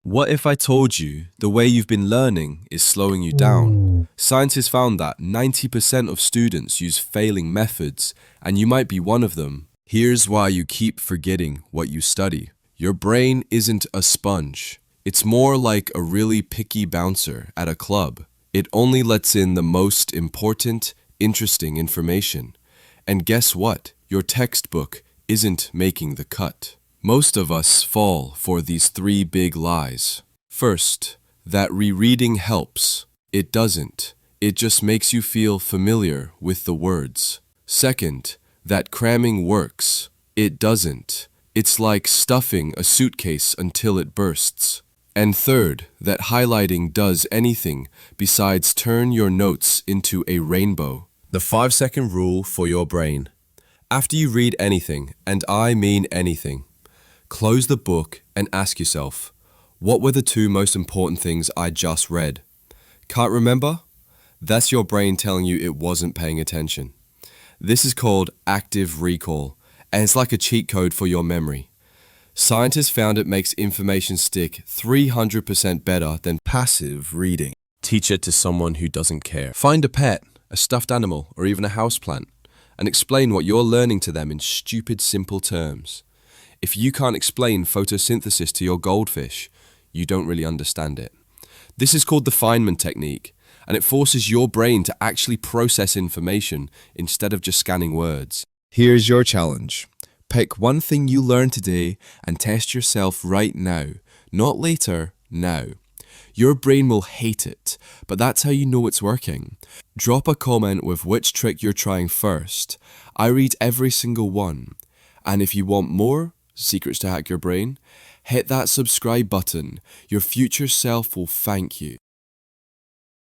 What if I told you the way you've been learning is slowing you down? Scientists found that 90% of students use failing methods, and you might be one of them. Here's why you keep forgetting what you study. Your brain isn't a sponge. It's more like a really picky bouncer at a club. It only lets in the most important, interesting information. And guess what? Your textbook isn't making the cut. Most of us fall for these three big lies. First, that rereading helps. It doesn't. It just makes you feel familiar with the words. Second, that cramming works. It doesn't. It's like stuffing a suitcase until it bursts. And third, that highlighting does anything besides turn your notes into a rainbow. The 5-second rule for your brain. After you read anything, and I mean anything, close the book and ask yourself, what were the two most important things I just read? Can't remember? That's your brain telling you it wasn't paying attention. This is called active recall, and it's like a cheat code for your memory. Scientists found it makes information stick 300% better than passive reading. Teach it to someone who doesn't care. Find a pet, a stuffed animal, or even a houseplant, and explain what you're learning to them in stupid, simple terms. If you can't explain photosynthesis to your goldfish, you don't really understand it. This is called the Feynman Technique, and it forces your brain to actually process information instead of just scanning words. Here's your challenge. Pick one thing you learned today and test yourself right now, not later, now. Your brain will hate it, but that's how you know it's working. Drop a comment with which trick you're trying first. I read every single one. And if you want more secrets to hack your brain, hit that subscribe button. Your future self will thank you.